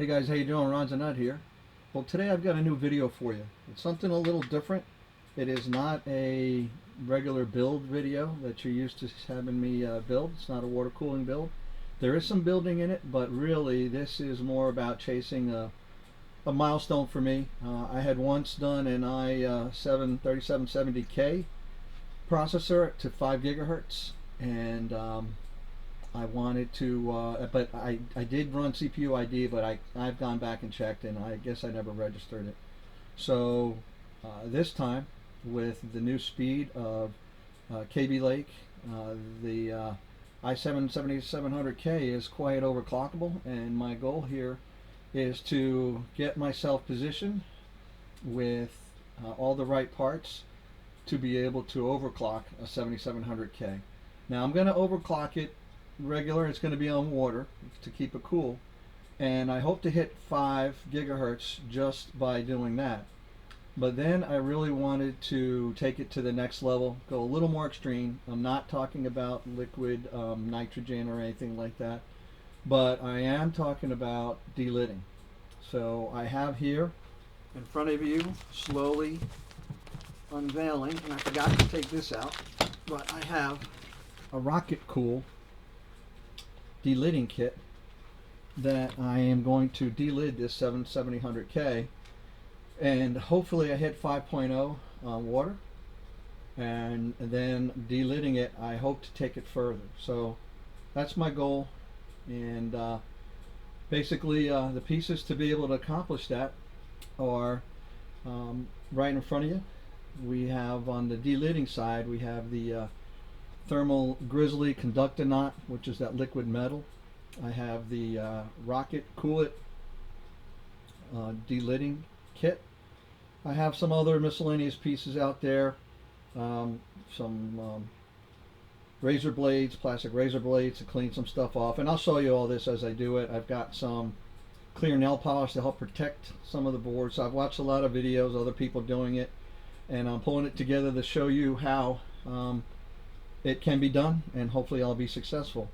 Hey guys, how you doing? Ron's a Nut here. Well, today I've got a new video for you. It's something a little different. It is not a regular build video that you're used to having me build. It's not a water cooling build. There is some building in it, but really this is more about chasing a milestone for me. I had once done an i7-7700K processor to 5 gigahertz, and I wanted to, but I did run CPU ID, but I've gone back and checked, and I guess I never registered it. So this time, with the new speed of KB Lake, the i7-7700K is quite overclockable, and my goal here is to get myself positioned with all the right parts to be able to overclock a 7700K. Now I'm going to overclock it regular. It's going to be on water to keep it cool, and I hope to hit 5 gigahertz just by doing that. But then I really wanted to take it to the next level, go a little more extreme. I'm not talking about liquid nitrogen or anything like that, but I am talking about delidding. So I have here in front of you, slowly unveiling, and I forgot to take this out, but I have a rocket cool delidding kit that I am going to delid this 7700K, and hopefully I hit 5.0 on water, and then delidding it I hope to take it further. So that's my goal, and basically the pieces to be able to accomplish that are right in front of you. We have on the delidding side, we have the thermal grizzly conductor knot, which is that liquid metal. I have the rocket coolant delidding kit. I have some other miscellaneous pieces out there, some razor blades, plastic razor blades to clean some stuff off, and I'll show you all this as I do it. I've got some clear nail polish to help protect some of the boards. So I've watched a lot of videos, other people doing it, and I'm pulling it together to show you how it can be done, and hopefully I'll be successful.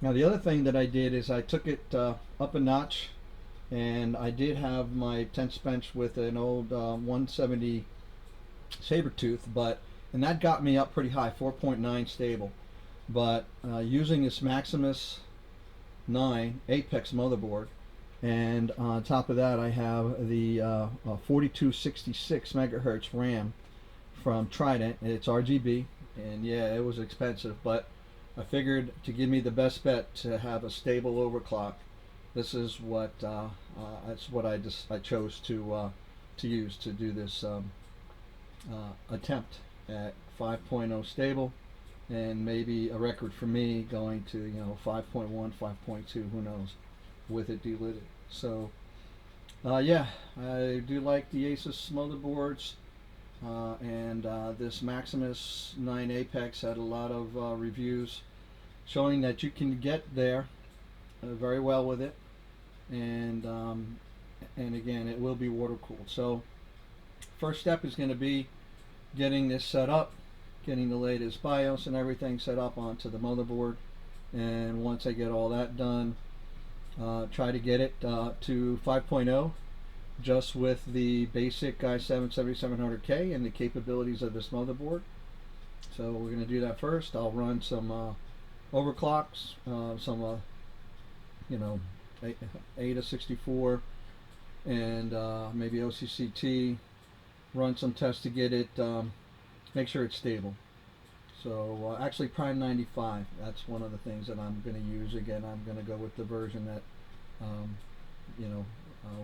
Now the other thing that I did is I took it up a notch, and I did have my tense bench with an old 170 Sabertooth, and that got me up pretty high, 4.9 stable. But using this Maximus 9 Apex motherboard, and on top of that I have the 4266 megahertz RAM from Trident, and it's RGB. And yeah, it was expensive, but I figured to give me the best bet to have a stable overclock, this is what that's what I chose to use to do this attempt at 5.0 stable, and maybe a record for me going to 5.1, 5.2, who knows, with it delidded. So yeah, I do like the Asus motherboards. And this Maximus 9 Apex had a lot of reviews showing that you can get there very well with it, and again, it will be water cooled. So first step is going to be getting this set up, getting the latest BIOS and everything set up onto the motherboard, and once I get all that done, try to get it to 5.0 just with the basic i7-7700K and the capabilities of this motherboard. So we're going to do that first. I'll run some overclocks, some AIDA64 and maybe OCCT, run some tests to get it, make sure it's stable. So actually Prime 95, that's one of the things that I'm going to use. Again, I'm going to go with the version that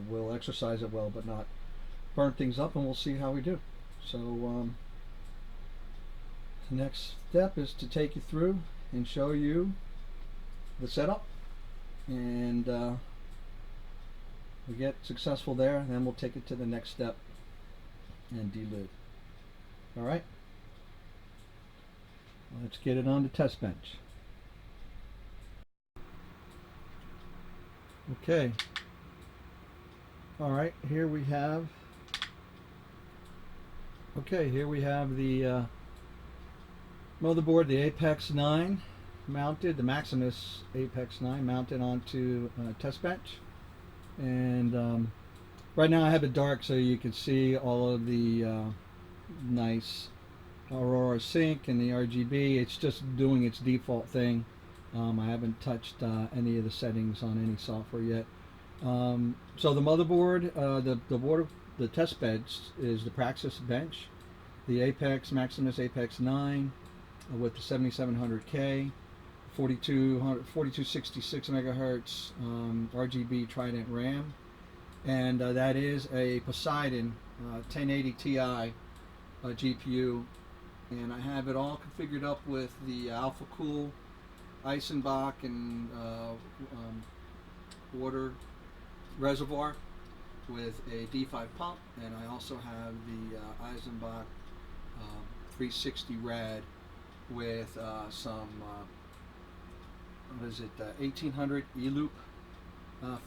will exercise it well but not burn things up, and we'll see how we do. So the next step is to take you through and show you the setup, and we get successful there, and then we'll take it to the next step and delid. Alright, let's get it on the test bench. Okay. Alright, here we have the motherboard, the Apex 9 mounted, the Maximus Apex 9 mounted onto a test bench. And right now I have it dark so you can see all of the nice Aurora sync and the RGB. It's just doing its default thing. I haven't touched any of the settings on any software yet. So the motherboard, the test beds is the Praxis bench, the Apex Maximus Apex 9 with the 7700K, 4266 megahertz RGB Trident RAM, and that is a Poseidon 1080 Ti GPU, and I have it all configured up with the Alpha Cool Eisenbach and water reservoir with a D5 pump, and I also have the Eisenbach 360 rad with some what is it, 1800 E-loop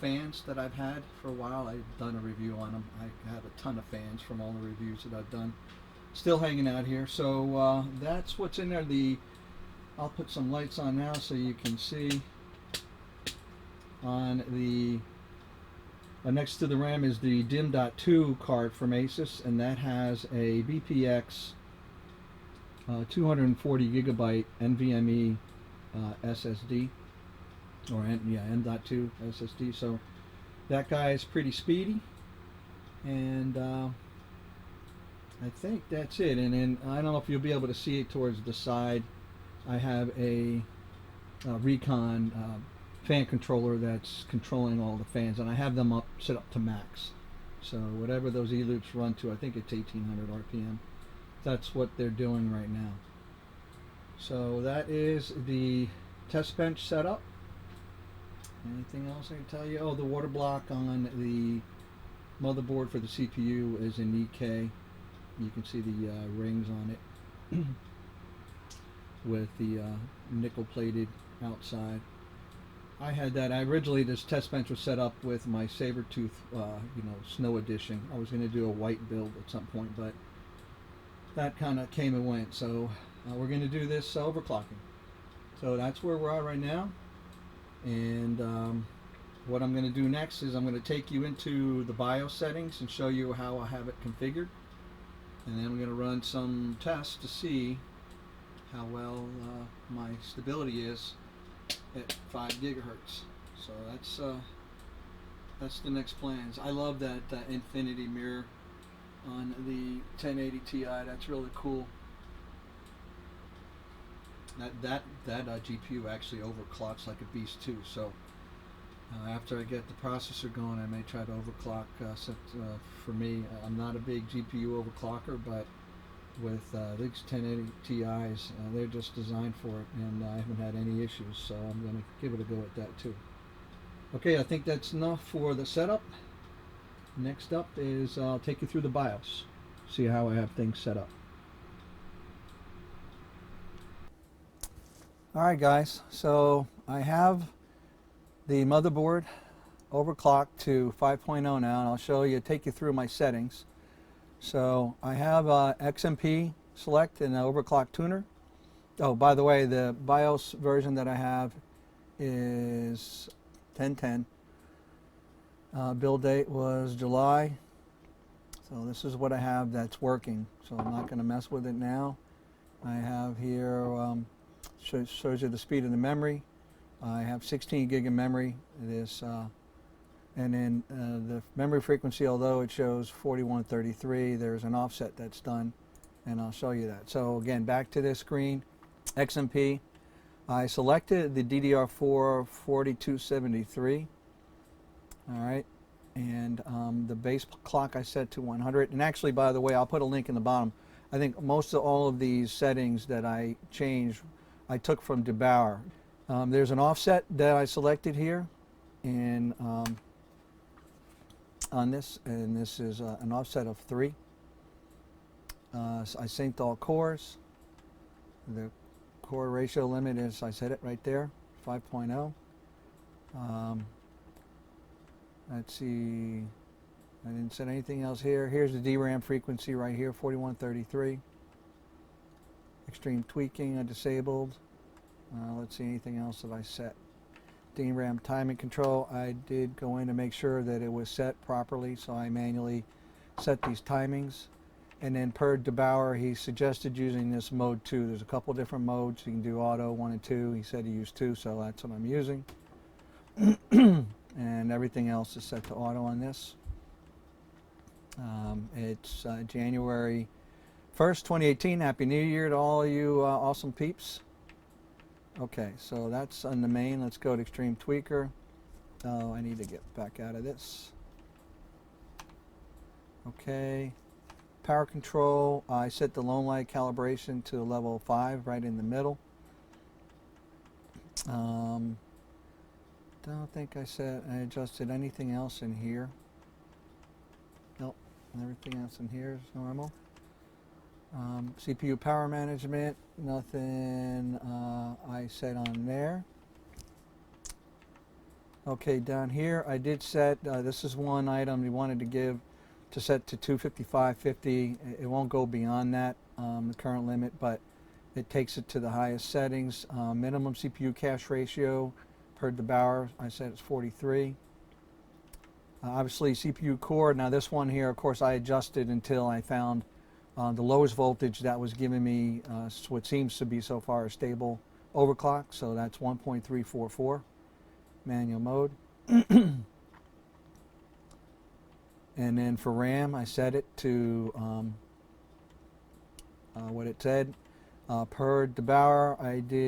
fans that I've had for a while. I've done a review on them. I have a ton of fans from all the reviews that I've done. Still hanging out here. So that's what's in there. I'll put some lights on now so you can see. On the next to the RAM is the DIMM.2 card from Asus, and that has a BPX 240 gigabyte NVMe SSD, or M.2 SSD. So that guy is pretty speedy, and I think that's it. And then I don't know if you'll be able to see it towards the side. I have a Recon fan controller that's controlling all the fans, and I have them set up to max. So whatever those E-loops run to, I think it's 1800 RPM. That's what they're doing right now. So that is the test bench setup. Anything else I can tell you? Oh, the water block on the motherboard for the CPU is in EK. You can see the rings on it with the nickel plated outside. I had that. Originally, this test bench was set up with my Sabertooth, Snow Edition. I was going to do a white build at some point, but that kind of came and went. So we're going to do this overclocking. So that's where we're at right now. And what I'm going to do next is I'm going to take you into the BIOS settings and show you how I have it configured. And then we're going to run some tests to see how well my stability is at 5 gigahertz. So that's the next plans. I love that infinity mirror on the 1080 Ti. That's really cool. That GPU actually overclocks like a beast too. So after I get the processor going, I may try to overclock. For me, I'm not a big GPU overclocker, but with these 1080 Ti's, they're just designed for it, and I haven't had any issues. So I'm going to give it a go at that too. Okay, I think that's enough for the setup. Next up is I'll take you through the BIOS, see how I have things set up. Alright guys, so I have the motherboard overclocked to 5.0 now, and I'll take you through my settings. So I have XMP select and an overclock tuner. Oh, by the way, the BIOS version that I have is 1010. Build date was July. So this is what I have that's working. So I'm not going to mess with it now. I have here shows you the speed of the memory. I have 16 gig of memory. And then the memory frequency, although it shows 4133, there's an offset that's done, and I'll show you that. So again, back to this screen, XMP. I selected the DDR4 4273. All right, and the base clock I set to 100. And actually, by the way, I'll put a link in the bottom. I think most of all of these settings that I changed, I took from DeBauer. There's an offset that I selected here, and on this, and this is an offset of 3. So I synced all cores. The core ratio limit is, I set it right there, 5.0. Let's see, I didn't set anything else here. Here's the DRAM frequency right here, 4133. Extreme tweaking I disabled. Let's see, anything else that I set. DRAM timing control. I did go in to make sure that it was set properly, so I manually set these timings. And then per DeBauer, he suggested using this mode 2. There's a couple different modes. You can do auto 1 and 2. He said he used 2, so that's what I'm using. And everything else is set to auto on this. It's January 1st, 2018. Happy New Year to all you awesome peeps. Okay, so that's on the main. Let's go to Extreme Tweaker. Oh, I need to get back out of this. Okay. Power control, I set the lone light calibration to level 5, right in the middle. Don't think I adjusted anything else in here. Nope, everything else in here is normal. CPU power management, nothing I set on there. Okay, down here I did set, this is one item we wanted to give to set to 255.50. It won't go beyond that, the current limit, but it takes it to the highest settings. Minimum CPU cache ratio per DeBauer, I said it's 43. Obviously CPU core, now this one here, of course, I adjusted until I found the lowest voltage that was giving me what seems to be so far a stable overclock, so that's 1.344, manual mode. And then for RAM, I set it to what it said. Per DeBauer,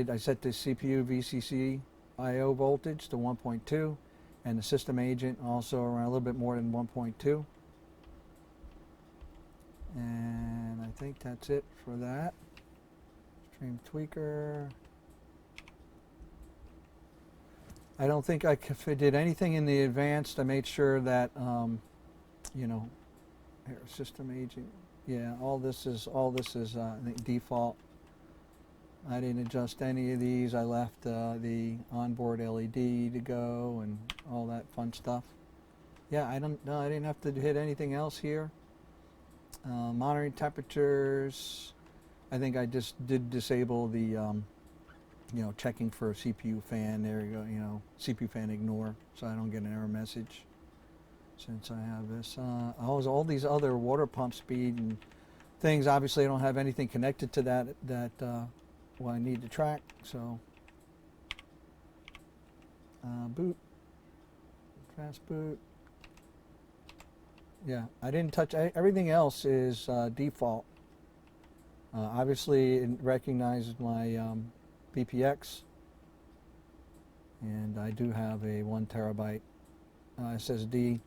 I set the CPU VCC I/O voltage to 1.2, and the system agent also around a little bit more than 1.2. And I think that's it for that. Extreme Tweaker. I don't think I did anything in the advanced. I made sure that you know, here, system agent, yeah, all this is I think default. I didn't adjust any of these. I left the onboard LED to go and all that fun stuff. Yeah, I didn't have to hit anything else here. Monitoring temperatures, I think I just did disable the you know, checking for a CPU fan. There you go, you know, CPU fan ignore, so I don't get an error message. Since I have this, all these other water pump speed and things, obviously I don't have anything connected to that well, I need to track, so boot, fast boot. Yeah, I didn't touch, everything else is default. Obviously it recognizes my BPX, and I do have a 1 terabyte SSD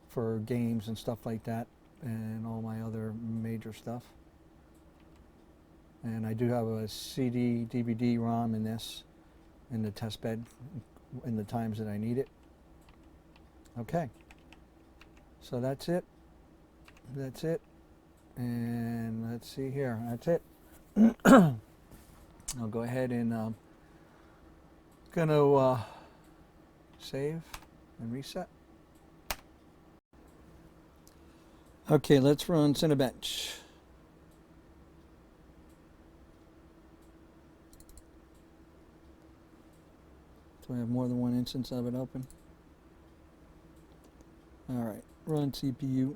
for games and stuff like that, and all my other major stuff. And I do have a CD, DVD, ROM in this, in the test bed, in the times that I need it. Okay, so that's it. That's it. And let's see here. That's it. I'll go ahead and gonna save and reset. Okay, let's run Cinebench. Do I have more than one instance of it open? Alright, run CPU.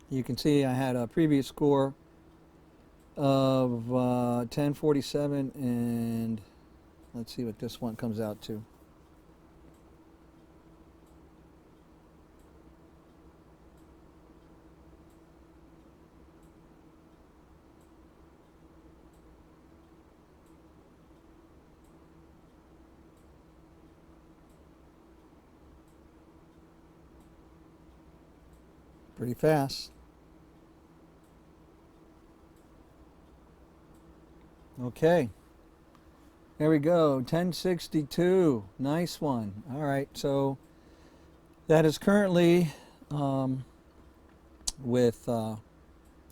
You can see I had a previous score of 1047, and let's see what this one comes out to. Pretty fast. Okay. There we go. 1062. Nice one. All right. So that is currently with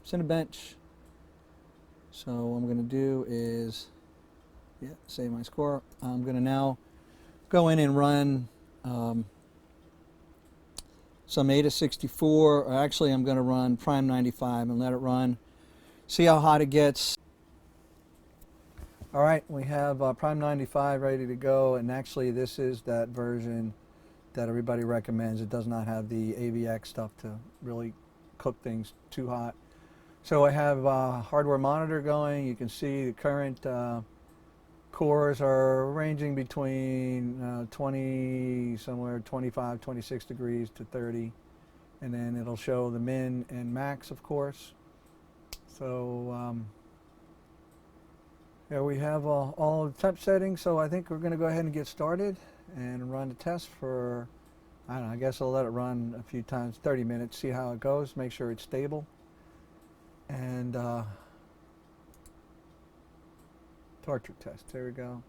Cinebench. So what I'm going to do is, yeah, save my score. I'm going to now go in and run some AIDA64, or actually I'm going to run Prime 95 and let it run, see how hot it gets. All right, we have Prime 95 ready to go, and actually this is that version that everybody recommends. It does not have the AVX stuff to really cook things too hot. So I have hardware monitor going. You can see the current cores are ranging between 20, somewhere 25, 26 degrees to 30. And then it'll show the min and max, of course. So here we have all the temp settings. So I think we're going to go ahead and get started and run the test for, I don't know, I guess I'll let it run a few times, 30 minutes, see how it goes, make sure it's stable. And torture test, there we go.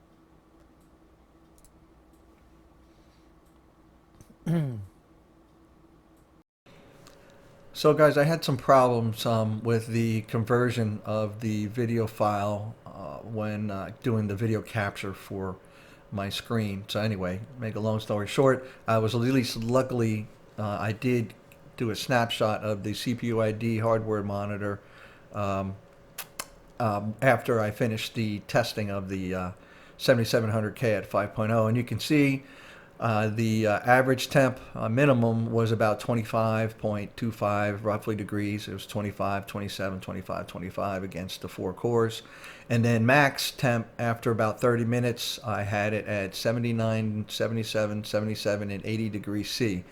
So guys, I had some problems with the conversion of the video file when doing the video capture for my screen. So anyway, make a long story short, I was at least luckily I did do a snapshot of the CPU ID hardware monitor after I finished the testing of the 7700K at 5.0, and you can see the average temp minimum was about 25.25 roughly degrees. It was 25, 27, 25, 25 against the 4 cores. And then max temp after about 30 minutes, I had it at 79, 77, 77, and 80 degrees C.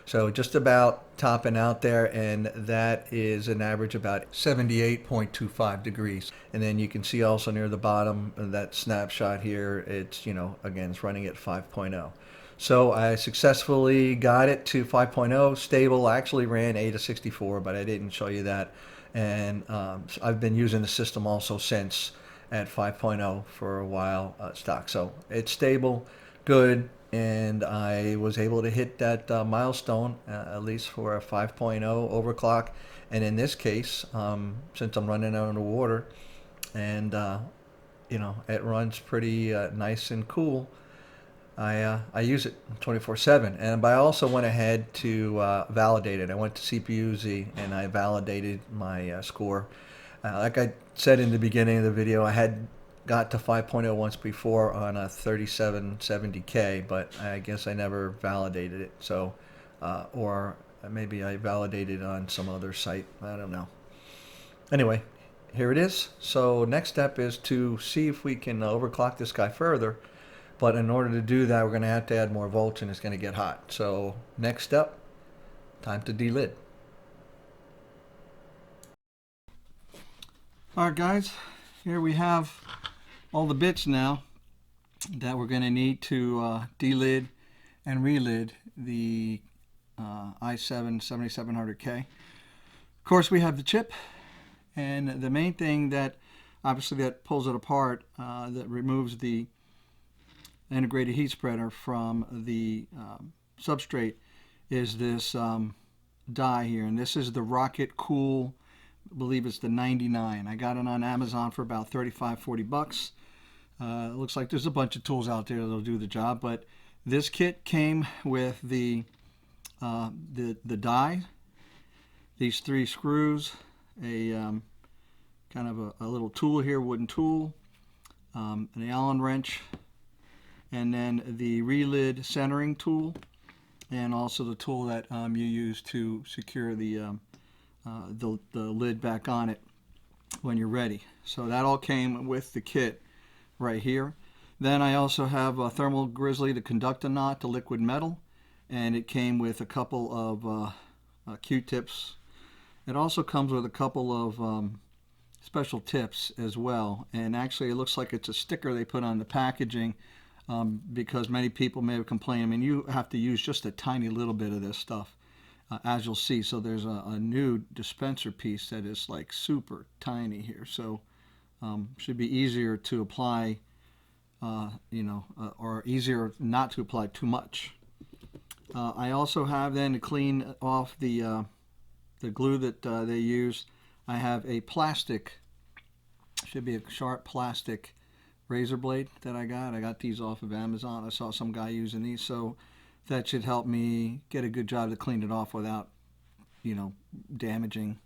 So just about topping out there, and that is an average about 78.25 degrees. And then you can see also near the bottom of that snapshot here, it's, again, it's running at 5.0. So I successfully got it to 5.0 stable. I actually ran A64, but I didn't show you that. And I've been using the system also since at 5.0 for a while stock. So it's stable, good, and I was able to hit that milestone, at least for a 5.0 overclock. And in this case, since I'm running out of water, and it runs pretty nice and cool, I use it 24/7, and I also went ahead to validate it. I went to CPU-Z and I validated my score. Like I said in the beginning of the video, I had got to 5.0 once before on a i7-7700K, but I guess I never validated it. So, or maybe I validated on some other site. I don't know. Anyway, here it is. So next step is to see if we can overclock this guy further. But in order to do that, we're going to have to add more volts, and it's going to get hot. So next step, time to delid. All right, guys, here we have all the bits now that we're going to need to delid and relid the i7-7700K. Of course, we have the chip, and the main thing that obviously that pulls it apart, that removes the integrated heat spreader from the substrate, is this die here, and this is the Rocket Cool. I believe it's the 99. I got it on Amazon for about 35-40 bucks. It looks like there's a bunch of tools out there that'll do the job, but this kit came with the die, these 3 screws, a kind of a little tool here, wooden tool, an Allen wrench, and then the relid centering tool, and also the tool that you use to secure the lid back on it when you're ready. So that all came with the kit right here. Then I also have a thermal grizzly to conduct a knot to liquid metal, and it came with a couple of Q-tips. It also comes with a couple of special tips as well, and actually it looks like it's a sticker they put on the packaging, because many people may have complained. I mean, you have to use just a tiny little bit of this stuff, as you'll see. So there's a new dispenser piece that is like super tiny here, so should be easier to apply, or easier not to apply too much. I also have then to clean off the glue that they use. I have a plastic, should be a sharp plastic razor blade that I got. I got these off of Amazon. I saw some guy using these, so that should help me get a good job to clean it off without, damaging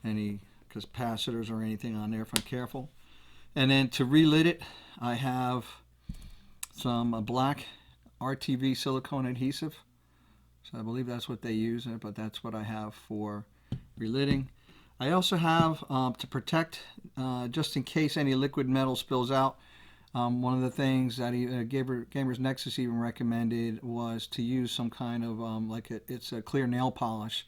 any capacitors or anything on there if I'm careful. And then to relit it, I have some black RTV silicone adhesive. So I believe that's what they use, but that's what I have for relitting. I also have, to protect, just in case any liquid metal spills out, one of the things that Gamers Nexus even recommended was to use some kind of, it's a clear nail polish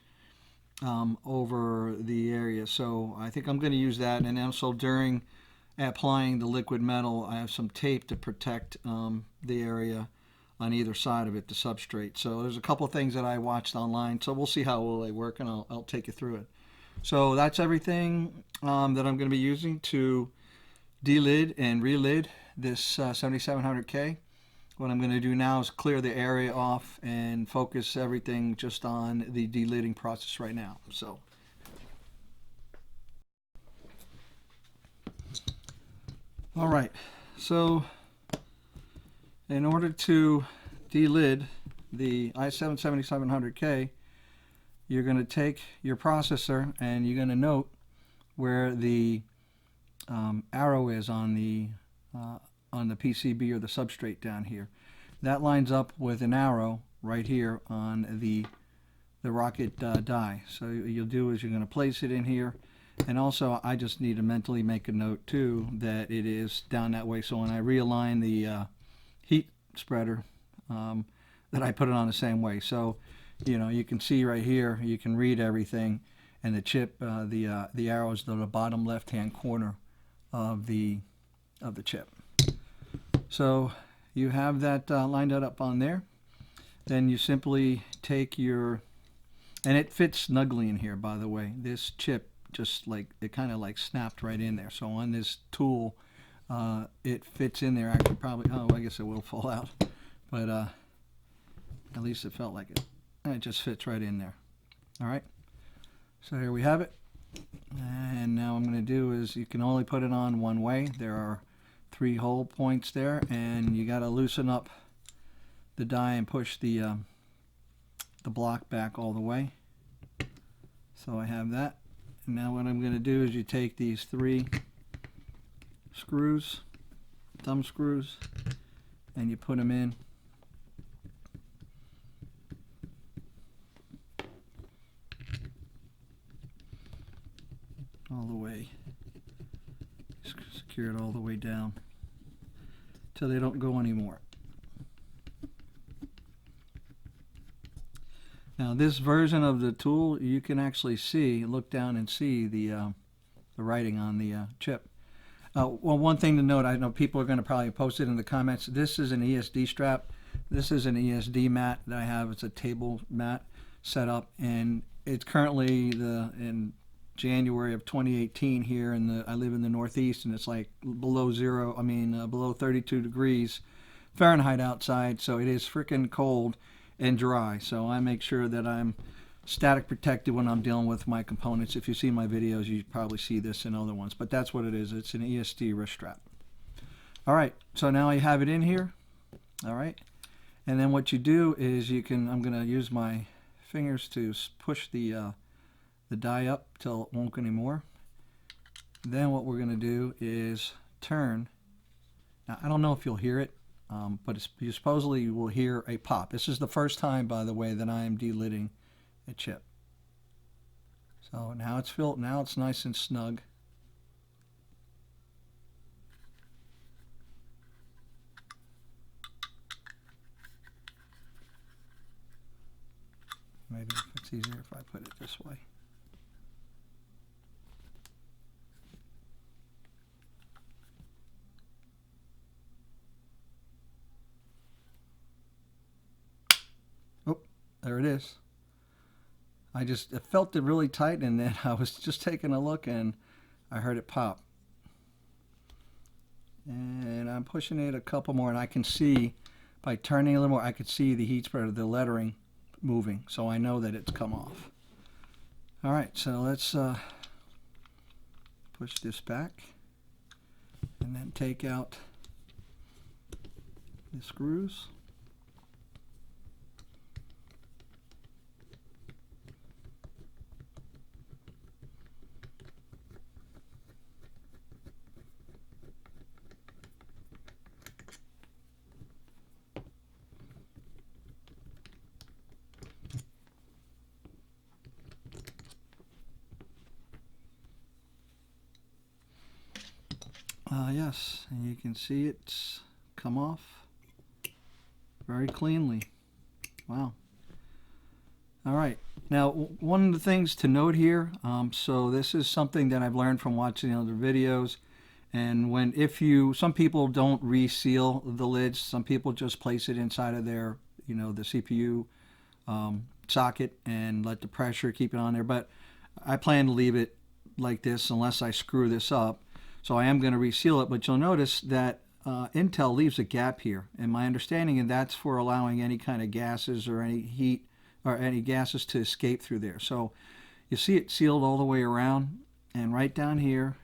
over the area. So I think I'm going to use that. And also during applying the liquid metal, I have some tape to protect the area on either side of it, the substrate. So there's a couple of things that I watched online. So we'll see how well they work, and I'll take you through it. So that's everything that I'm going to be using to delid and relid this 7700K. What I'm going to do now is clear the area off and focus everything just on the delidding process right now. So all right, so in order to delid the i7-7700K, you're going to take your processor and you're going to note where the arrow is on the PCB or the substrate down here. That lines up with an arrow right here on the rocket die. So what you'll do is you're going to place it in here. And also, I just need to mentally make a note too that it is down that way. So when I realign the heat spreader, that I put it on the same way. So, you know, you can see right here, you can read everything, and the chip, the arrow is to the bottom left-hand corner of the chip. So you have that lined up on there. Then you simply take your, and it fits snugly in here, by the way. This chip just like, it kind of like snapped right in there. So on this tool, it fits in there. Actually, probably, oh, I guess it will fall out, but at least it felt like it. And it just fits right in there. All right. So here we have it. And now what I'm going to do is, you can only put it on one way. There are 3 hole points there, and you got to loosen up the die and push the block back all the way. So I have that. And now what I'm going to do is you take these 3 screws, thumb screws, and you put them in. All the way. Secure it all the way down till they don't go anymore. Now this version of the tool, you can actually see, look down and see the writing on the chip. Well, one thing to note, I know people are going to probably post it in the comments. This is an ESD strap. This is an ESD mat that I have. It's a table mat set up, and it's currently in January of 2018 here I live in the Northeast, and it's like below below 32 degrees Fahrenheit outside, so it is freaking cold and dry. So I make sure that I'm static protected when I'm dealing with my components. If you see my videos, you probably see this in other ones, but that's what it is. It's an ESD wrist strap. All right, so now I have it in here. All right, and then what you do is I'm going to use my fingers to push the die up till it won't go anymore. Then what we're going to do is turn. Now I don't know if you'll hear it, but you supposedly will hear a pop. This is the first time, by the way, that I am delidding a chip. So now it's filled. Now it's nice and snug. Maybe it's easier if I put it this way. Oh, there it is. I felt it really tight, and then I was just taking a look and I heard it pop. And I'm pushing it a couple more, and I can see, by turning a little more, I could see the heat spreader, the lettering moving, so I know that it's come off. All right, so let's push this back and then take out the screws. Yes, and you can see it's come off very cleanly. Wow. All right. Now, one of the things to note here, so this is something that I've learned from watching other videos. And some people don't reseal the lids. Some people just place it inside of their, the CPU socket and let the pressure keep it on there. But I plan to leave it like this unless I screw this up. So I am going to reseal it. But you'll notice that Intel leaves a gap here. And my understanding is that's for allowing any kind of gases or any heat or any gases to escape through there. So you see it sealed all the way around, and right down here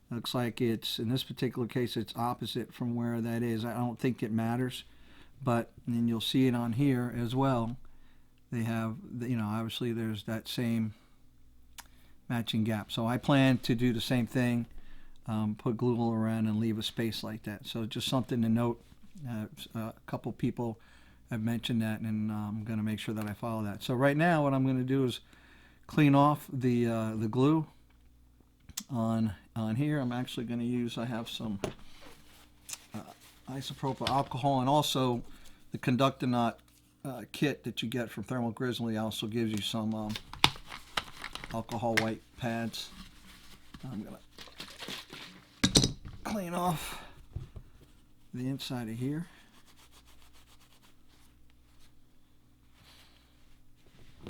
looks like it's, in this particular case, it's opposite from where that is. I don't think it matters, but then you'll see it on here as well. They have, obviously there's that same matching gap. So I plan to do the same thing, put glue around and leave a space like that. So just something to note. A couple people have mentioned that, and I'm going to make sure that I follow that. So right now what I'm going to do is clean off the glue on here. I'm actually going to use, I have some isopropyl alcohol, and also the Conductonaut kit that you get from Thermal Grizzly also gives you some alcohol white pads. I'm going to clean off the inside of here.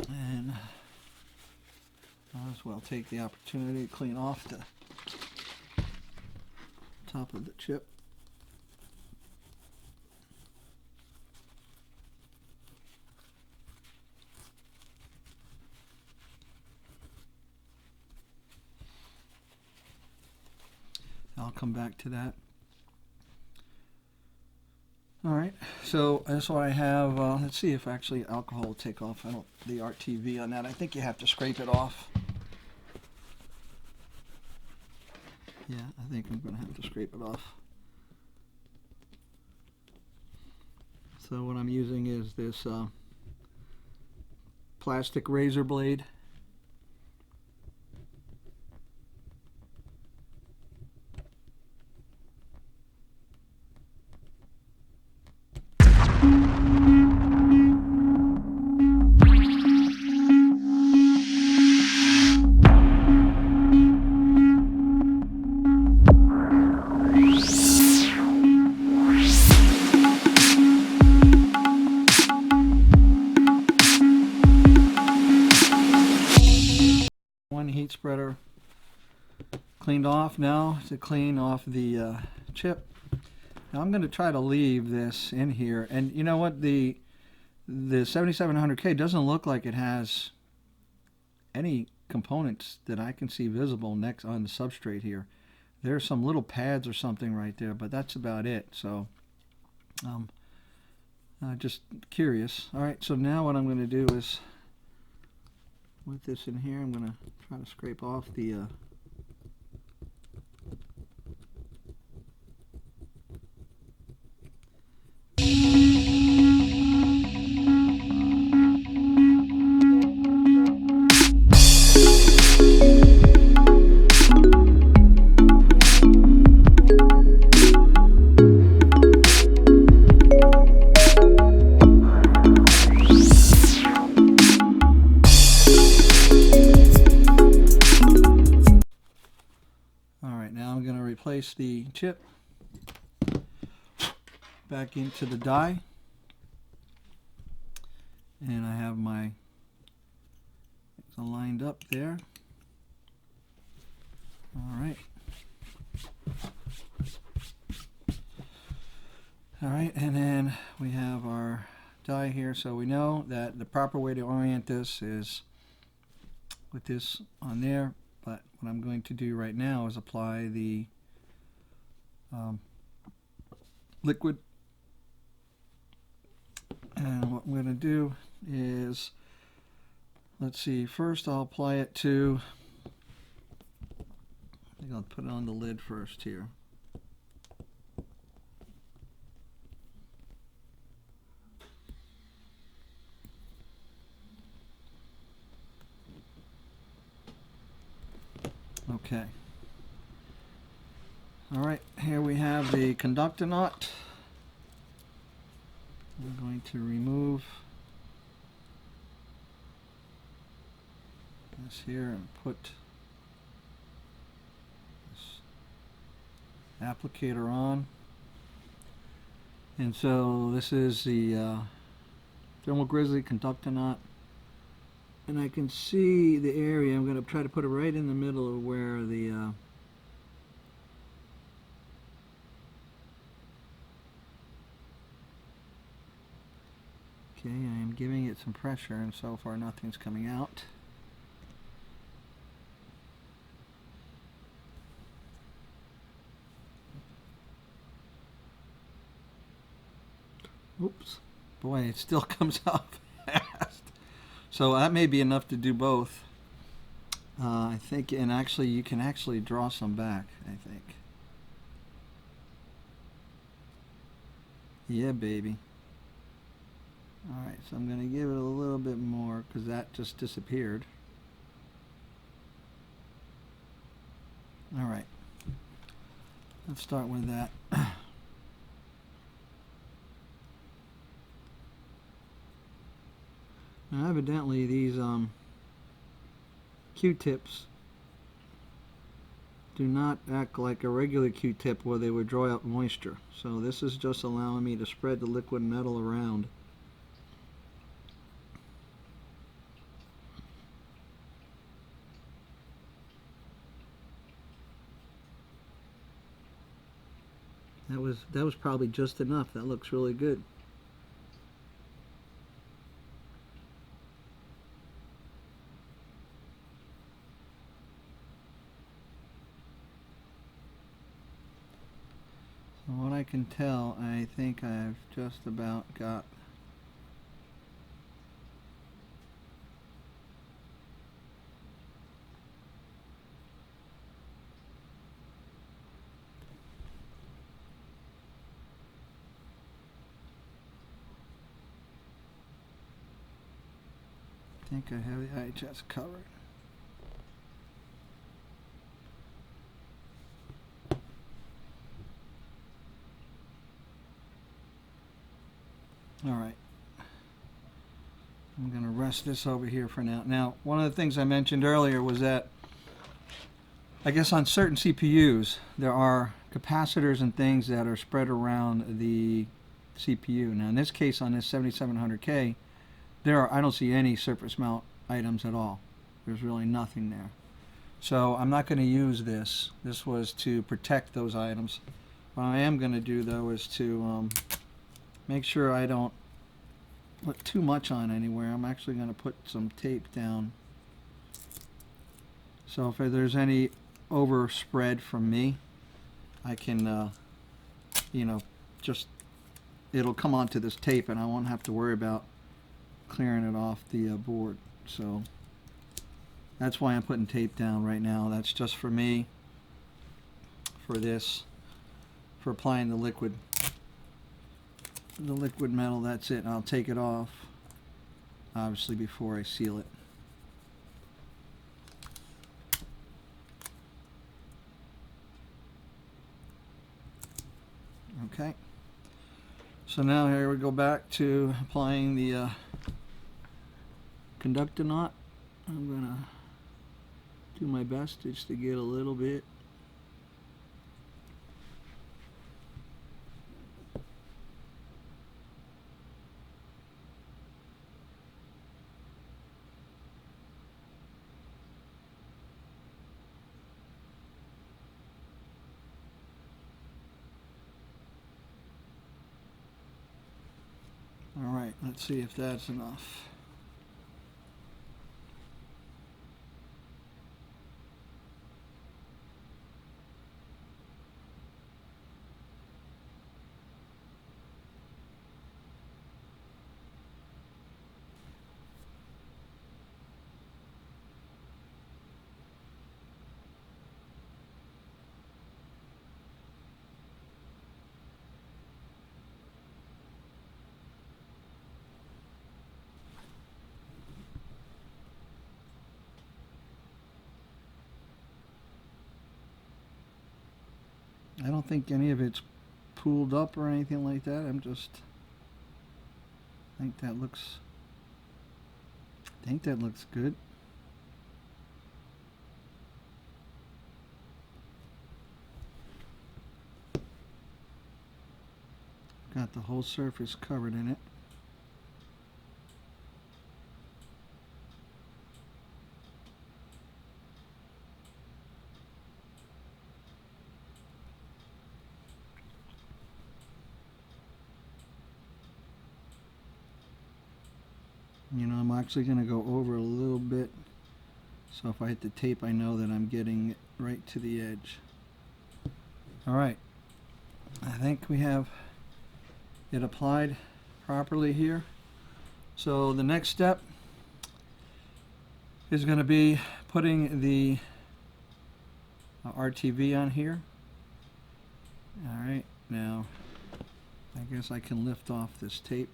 And I'll as well take the opportunity to clean off the top of the chip. I'll come back to that. All right, so that's what I have. Let's see if actually alcohol will take off. The RTV on that. I think you have to scrape it off. Yeah, I think I'm going to have to scrape it off. So what I'm using is this plastic razor blade. One heat spreader cleaned off. Now to clean off the chip. Now I'm going to try to leave this in here, and you know what, the 7700K doesn't look like it has any components that I can see visible next on the substrate here. There's some little pads or something right there, but that's about it. So just curious. All right, so now what I'm going to do is, with this in here, I'm going to try to scrape off the place the chip back into the die, and I have my lined up there. All right, and then we have our die here, so we know that the proper way to orient this is with this on there. But what I'm going to do right now is apply the liquid, and what I'm going to do is, let's see, first I'll apply it to, I think I'll put it on the lid first here. Okay. Alright, here we have the conductor nut. I'm going to remove this here and put this applicator on. And so this is the Thermal Grizzly conductor nut. And I can see the area. I'm going to try to put it right in the middle of where the okay, I am giving it some pressure, and so far nothing's coming out. Oops. Boy, it still comes out fast. So that may be enough to do both. I think, and actually you can actually draw some back, I think. Yeah, baby. Alright, so I'm going to give it a little bit more because that just disappeared. Alright, let's start with that. Now evidently these Q-tips do not act like a regular Q-tip where they would draw out moisture. So this is just allowing me to spread the liquid metal around. That was probably just enough. That looks really good. So what I can tell, I think I've just about got I think I have the IHS covered. Alright. I'm going to rest this over here for now. Now, one of the things I mentioned earlier was that I guess on certain CPUs there are capacitors and things that are spread around the CPU. Now in this case on this 7700K, I don't see any surface mount items at all. There's really nothing there. So I'm not going to use this. This was to protect those items. What I am going to do though is to make sure I don't put too much on anywhere. I'm actually going to put some tape down. So if there's any overspread from me, I can, you know, just, it'll come onto this tape and I won't have to worry about clearing it off the board. So that's why I'm putting tape down right now. That's just for me, for this, for applying the liquid metal. That's it. I'll take it off obviously before I seal it. Okay, so now here we go back to applying the conductor knot. I'm gonna do my best just to get a little bit. All right, let's see if that's enough. I don't think any of it's pooled up or anything like that. I think that looks good. Got the whole surface covered in it. You know, I'm actually going to go over a little bit, so if I hit the tape I know that I'm getting it right to the edge. Alright, I think we have it applied properly here. So the next step is going to be putting the RTV on here. Alright, now I guess I can lift off this tape.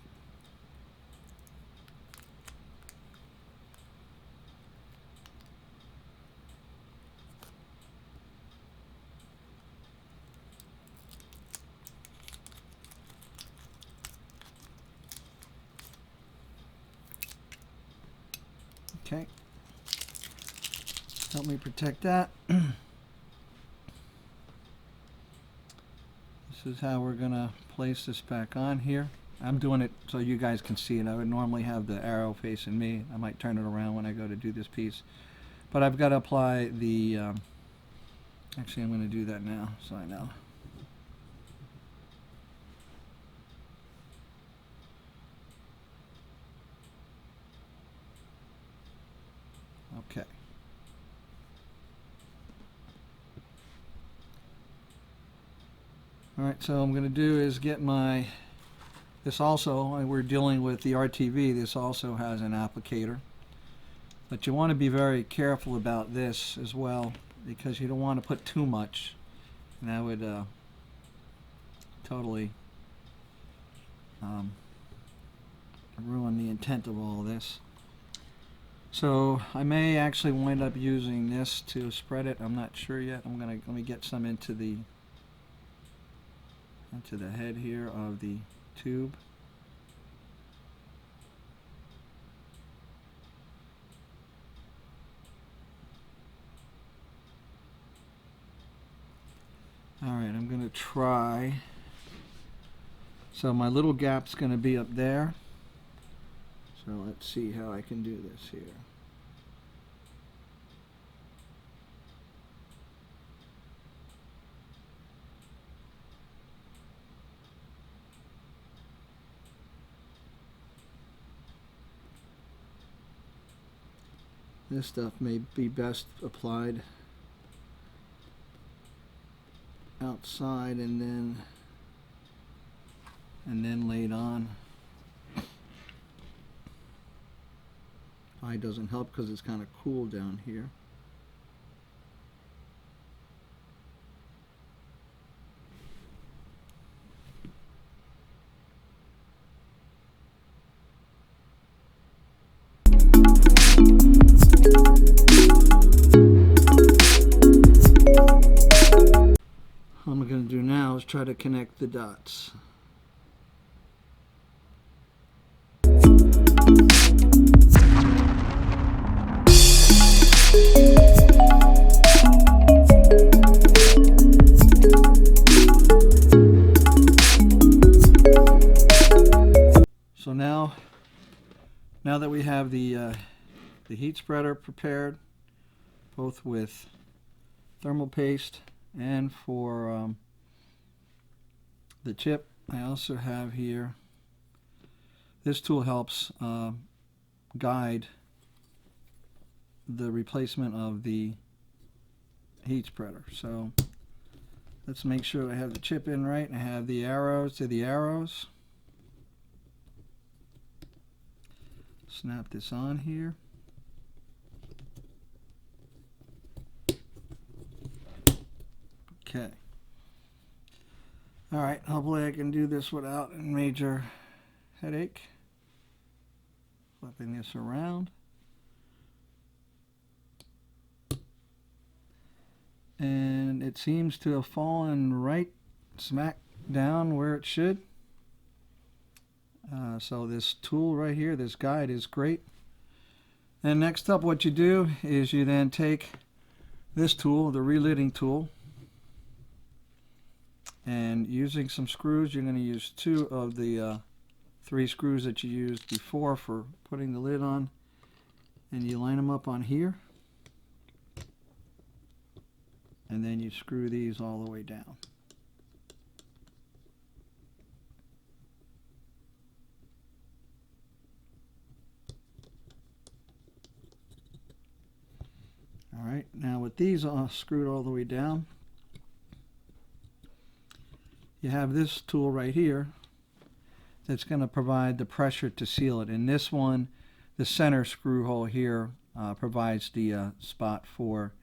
Okay, help me protect that. This is how we're gonna place this back on here. I'm doing it so you guys can see it. I would normally have the arrow facing me. I might turn it around when I go to do this piece, but I've got to apply the actually I'm going to do that now so I know. Okay. Alright, so I'm going to do is get my, this also, we're dealing with the RTV, this also has an applicator. But you want to be very careful about this as well, because you don't want to put too much. And that would totally ruin the intent of all of this. So I may actually wind up using this to spread it. I'm not sure yet. Let me get some into the head here of the tube. Alright, I'm going to try. So my little gap's going to be up there. So let's see how I can do this here. This stuff may be best applied outside and then laid on. Eye doesn't help because it's kind of cool down here. What I'm going to do now is try to connect the dots. So now that we have the heat spreader prepared, both with thermal paste and for the chip, I also have here, this tool helps guide the replacement of the heat spreader. So let's make sure I have the chip in right and I have the arrows to the arrows. Snap this on here. Okay. Alright, hopefully I can do this without a major headache. Flipping this around. And and it seems to have fallen right smack down where it should. So this tool right here, this guide, is great. And next up, what you do is you then take this tool, the relidding tool, and using some screws, you're going to use 2 of the 3 screws that you used before for putting the lid on, and you line them up on here, and then you screw these all the way down. Alright, now with these all screwed all the way down, you have this tool right here that's going to provide the pressure to seal it. And this one, the center screw hole here, provides the spot for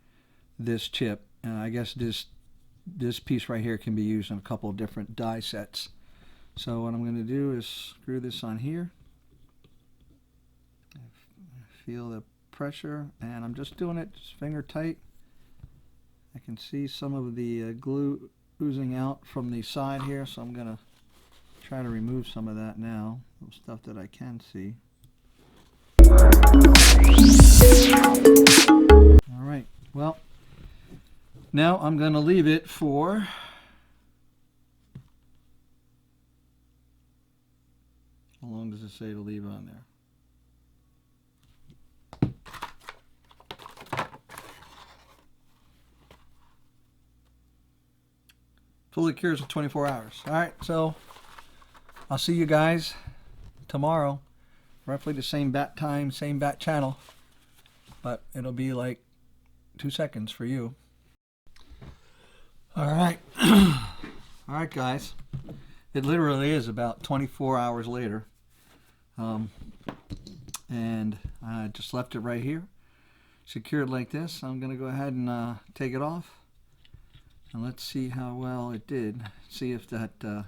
this chip. And I guess this piece right here can be used in a couple of different die sets. So what I'm going to do is screw this on here. Feel the pressure, and I'm just doing it just finger tight. I can see some of the glue oozing out from the side here, so I'm going to try to remove some of that now, the stuff that I can see. Alright, well, now I'm going to leave it for how long does it say to leave on there? Fully cures in 24 hours. Alright, so I'll see you guys tomorrow. Roughly the same bat time, same bat channel. But it'll be like 2 seconds for you. Alright. Alright, guys. It literally is about 24 hours later. And I just left it right here. Secured like this. I'm going to go ahead and take it off. And let's see how well it did. See if that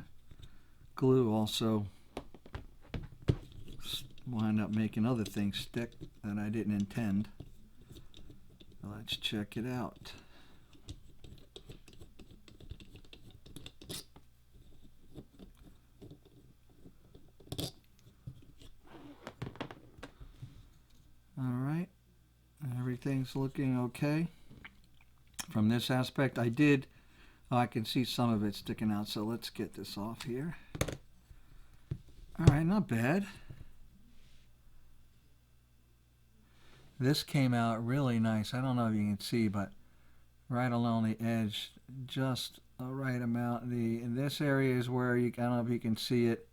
glue also wind up making other things stick that I didn't intend. Let's check it out. Alright, everything's looking okay. From this aspect, I can see some of it sticking out, so let's get this off here. Alright, not bad. This came out really nice. I don't know if you can see, but right along the edge, just a right amount. In this area is where I don't know if you can see it.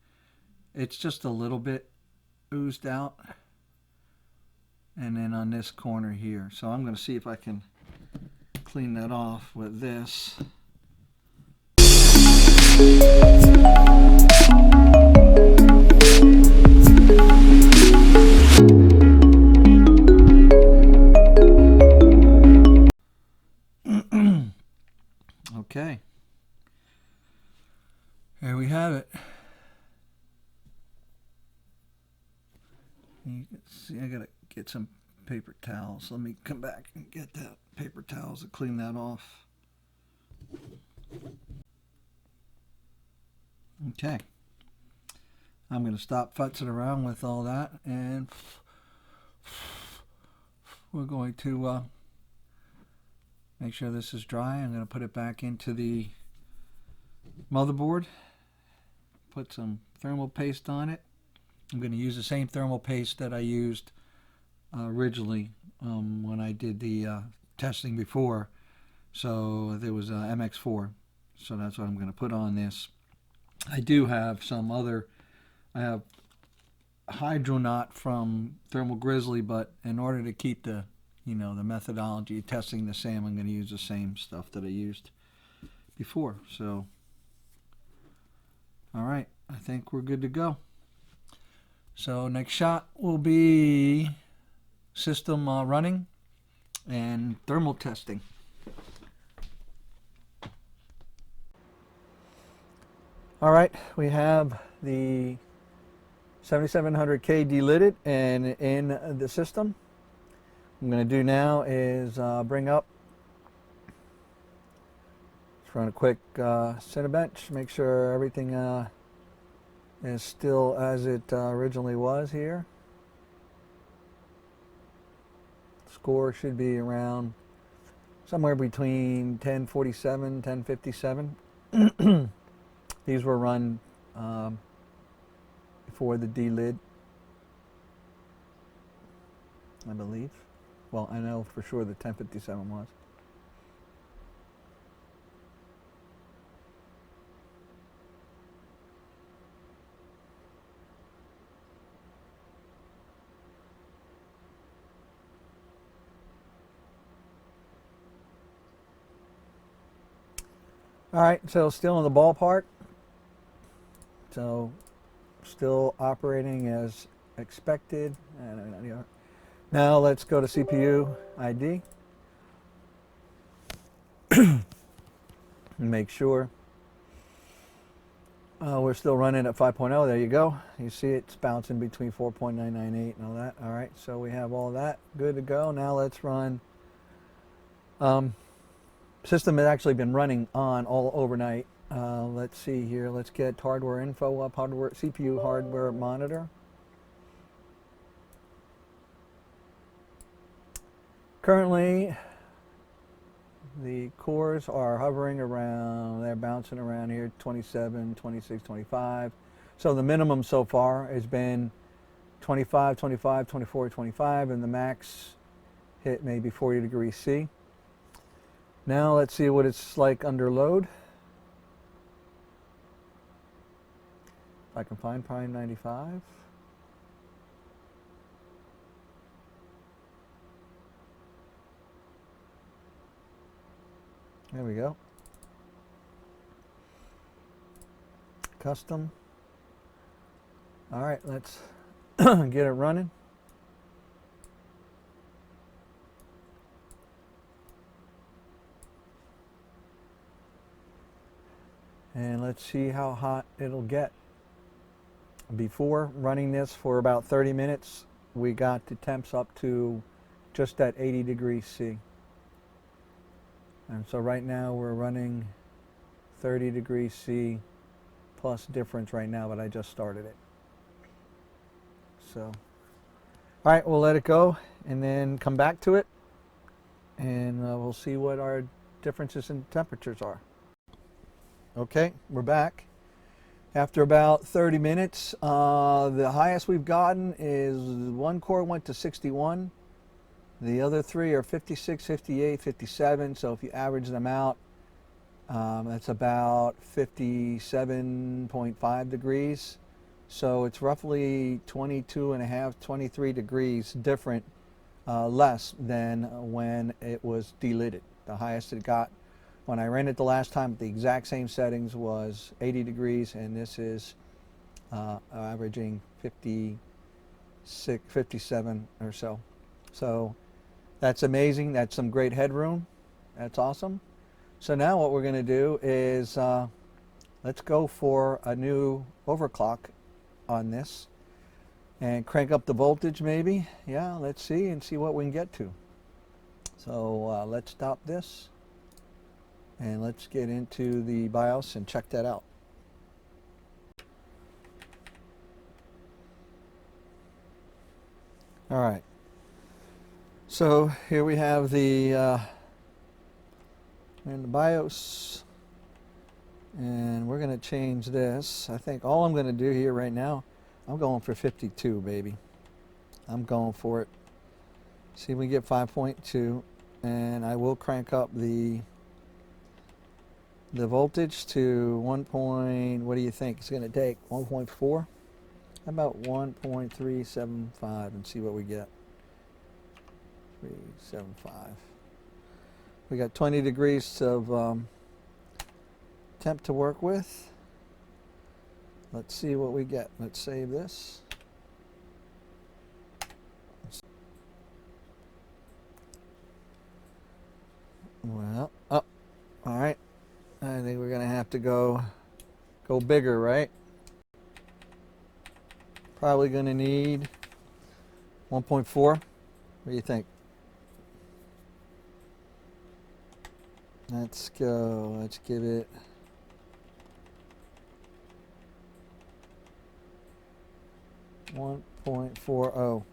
It's just a little bit oozed out. And then on this corner here. So I'm going to see if I can clean that off with this. Okay, here we have it. You can see I gotta get some paper towels. Let me come back and get that paper towels to clean that off. Okay, I'm going to stop futzing around with all that, and we're going to make sure this is dry. I'm going to put it back into the motherboard, put some thermal paste on it. I'm going to use the same thermal paste that I used originally when I did the testing before. So there was MX4, so that's what I'm going to put on this. I do have some other, I have Hydronaut from Thermal Grizzly, but in order to keep the, the methodology testing the same, I'm going to use the same stuff that I used before. So, all right, I think we're good to go. So next shot will be system running and thermal testing. All right, we have the 7700K delidded and in the system. What I'm going to do now is bring up run a quick Cinebench, make sure everything is still as it originally was here. Score should be around somewhere between 1047, 1057. These were run before the Delid, I believe. Well, I know for sure the 1057 was. All right, so still in the ballpark. So still operating as expected. Now let's go to CPU ID. Make sure we're still running at 5.0. There you go. You see it's bouncing between 4.998 and all that. All right, so we have all that good to go. Now let's run. System has actually been running on all overnight. Let's see here. Let's get hardware info up. Hardware CPU hardware monitor. Currently, the cores are hovering around. They're bouncing around here, 27, 26, 25. So the minimum so far has been 25, 25, 24, 25, and the max hit maybe 40 degrees C. Now let's see what it's like under load. If I can find Prime 95. There we go. Custom. All right, let's get it running. And let's see how hot it'll get. Before running this for about 30 minutes, we got the temps up to just at 80 degrees C. And so right now we're running 30 degrees C plus difference right now, but I just started it. So, all right, we'll let it go and then come back to it, and we'll see what our differences in temperatures are. Okay, we're back. After about 30 minutes, the highest we've gotten is one core went to 61. The other three are 56, 58, 57. So if you average them out, that's about 57.5 degrees. So it's roughly 22 and a half, 23 degrees different, less than when it was delidded. The highest it got when I ran it the last time at the exact same settings was 80 degrees, and this is averaging 56, 57 or so. So that's amazing. That's some great headroom. That's awesome. So now what we're going to do is let's go for a new overclock on this and crank up the voltage maybe. Yeah, let's see and see what we can get to. So let's stop this. And let's get into the BIOS and check that out. All right. So here we have the in the BIOS, and we're going to change this. I think all I'm going to do here right now, I'm going for 52, baby. I'm going for it. See if we get 5.2, and I will crank up the voltage to 1. What do you think it's going to take? 1.4? How about 1.375 and see what we get? 375. We got 20 degrees of temp to work with. Let's see what we get. Let's save this. Well, oh, all right. I think we're gonna have to go bigger, right? Probably gonna need 1.4. What do you think? Let's go. Let's give it. .40.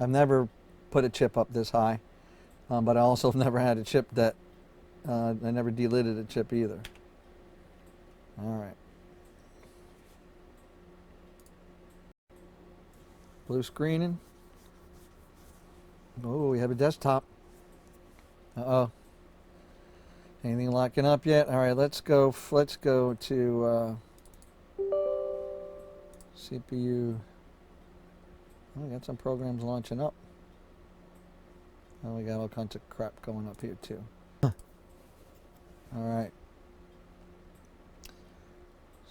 I've never put a chip up this high, but I also have never had a chip that I never delidded a chip either. All right. Blue screening. Oh, we have a desktop. Uh-oh. Anything locking up yet? All right, let's go to CPU. Oh, we got some programs launching up. Oh, we got all kinds of crap going up here too. All right.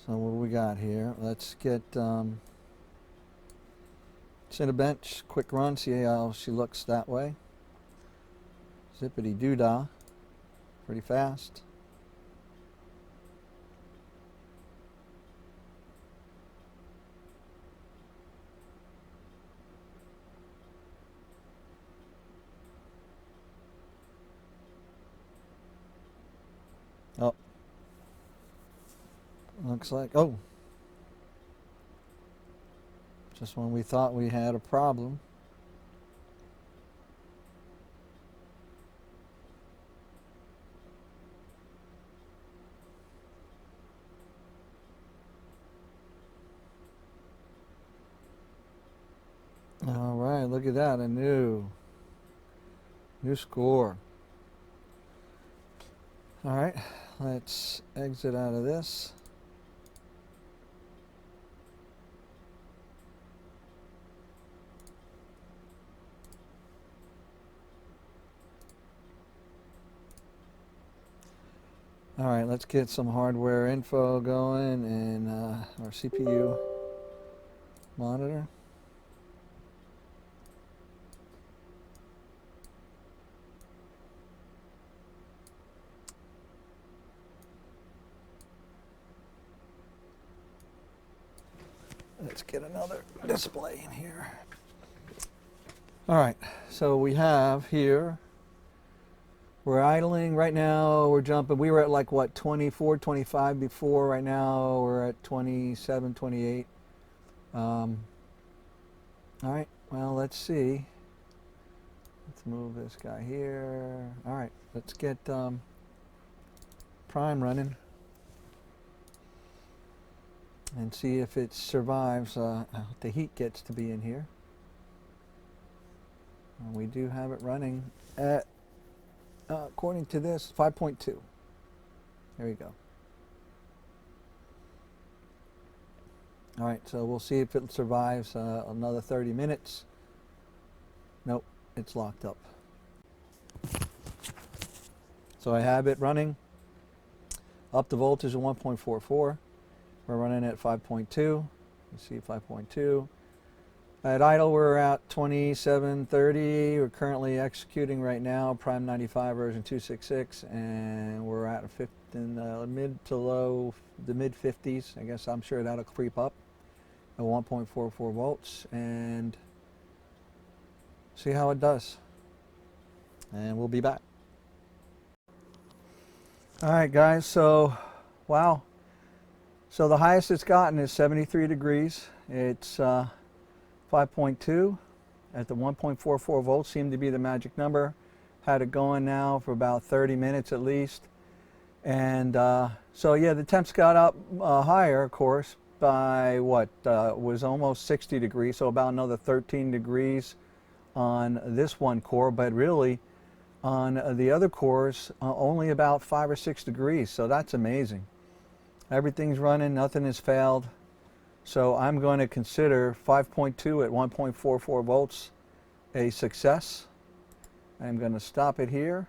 So what do we got here? Let's get Cinebench, quick run, see how she looks that way. Zippity doo-dah, pretty fast. Oh, looks like, oh, just when we thought we had a problem. All right, look at that, a new score. All right, let's exit out of this. All right, let's get some hardware info going and our CPU monitor. Let's get another display in here. All right, so we have here, we're idling right now, we're jumping, we were at like what, 24, 25 before, right now we're at 27, 28. All right, well, let's see. Let's move this guy here. All right, let's get Prime running and see if it survives the heat gets to be in here. And we do have it running at, according to this, 5.2. There we go. All right, so we'll see if it survives another 30 minutes. Nope, it's locked up. So I have it running up the voltage of 1.44. We're running at 5.2. You see 5.2. At idle, we're at 2730. We're currently executing right now Prime 95 version 266, and we're at in the mid to mid 50s. I guess I'm sure that'll creep up at 1.44 volts and see how it does. And we'll be back. All right, guys. So, wow. So the highest it's gotten is 73 degrees. It's 5.2 at the 1.44 volts seemed to be the magic number. Had it going now for about 30 minutes at least. And so yeah, the temps got up higher, of course, by what was almost 60 degrees, so about another 13 degrees on this one core, but really on the other cores only about 5 or 6 degrees, so that's amazing. Everything's running, nothing has failed. So I'm going to consider 5.2 at 1.44 volts a success. I'm going to stop it here.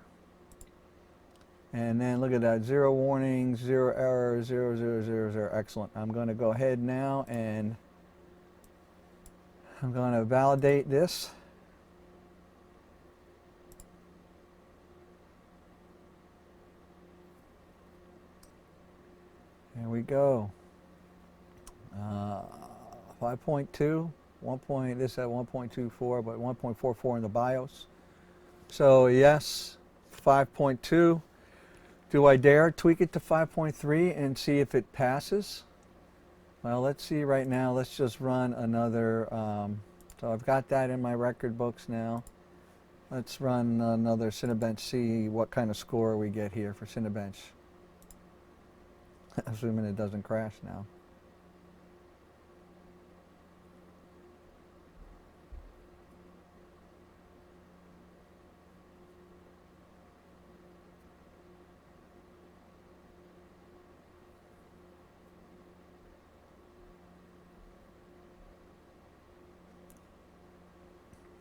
And then look at that, 0 warnings, 0 errors, 0, 0, 0, 0. Excellent. I'm going to go ahead now and I'm going to validate this. Here we go. 5.2, this at 1.24, but 1.44 in the BIOS. So yes, 5.2. Do I dare tweak it to 5.3 and see if it passes? Well, let's see right now. Let's just run another. So I've got that in my record books now. Let's run another Cinebench, see what kind of score we get here for Cinebench. Assuming it doesn't crash now.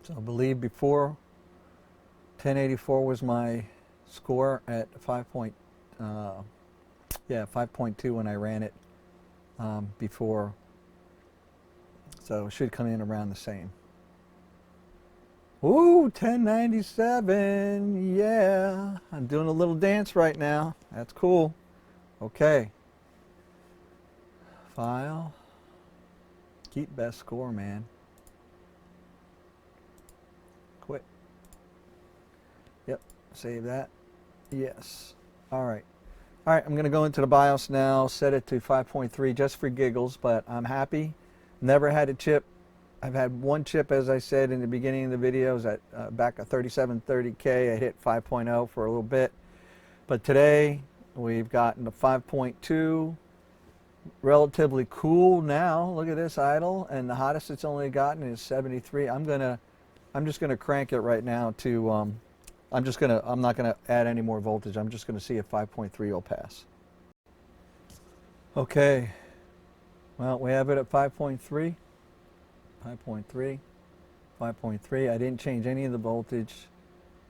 So I believe before 1084 was my score at 5.2 when I ran it before. So it should come in around the same. Ooh, 1097, yeah. I'm doing a little dance right now. That's cool. Okay. File. Keep best score, man. Quit. Yep, save that. Yes. All right. All right, I'm going to go into the BIOS now, set it to 5.3 just for giggles, but I'm happy. Never had a chip. I've had one chip, as I said in the beginning of the videos, at back at i7-7700K. I hit 5.0 for a little bit. But today, we've gotten to 5.2. Relatively cool now. Look at this idle, and the hottest it's only gotten is 73. I'm just gonna crank it right now to I'm not gonna add any more voltage. I'm just gonna see if 5.3 will pass. Okay, well, we have it at 5.3, 5.3, 5.3. I didn't change any of the voltage.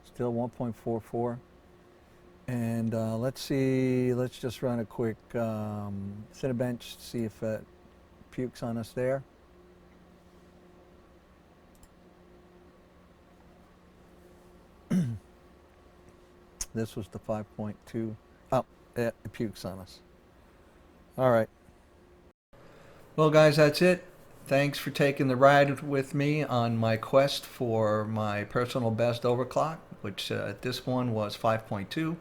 Still 1.44. And let's see, let's just run a quick Cinebench, see if it pukes on us there. This was the 5.2. Oh, it pukes on us. All right. Well, guys, that's it. Thanks for taking the ride with me on my quest for my personal best overclock, which this one was 5.2.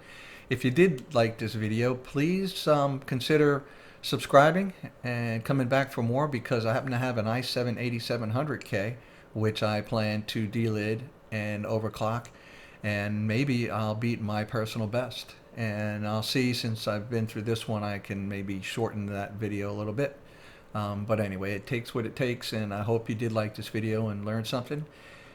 If you did like this video, please consider subscribing and coming back for more, because I happen to have an i7-7700K, which I plan to delid and overclock, and maybe I'll beat my personal best. And I'll see, since I've been through this one, I can maybe shorten that video a little bit. But anyway, it takes what it takes, and I hope you did like this video and learned something.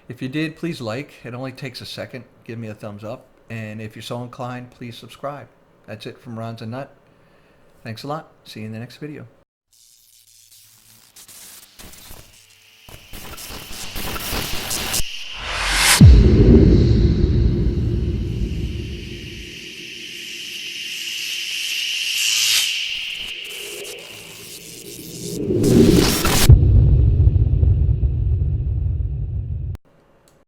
If you did, please like. It only takes a second. Give me a thumbs up. And if you're so inclined, please subscribe. That's it from Ron's and Nut. Thanks a lot. See you in the next video.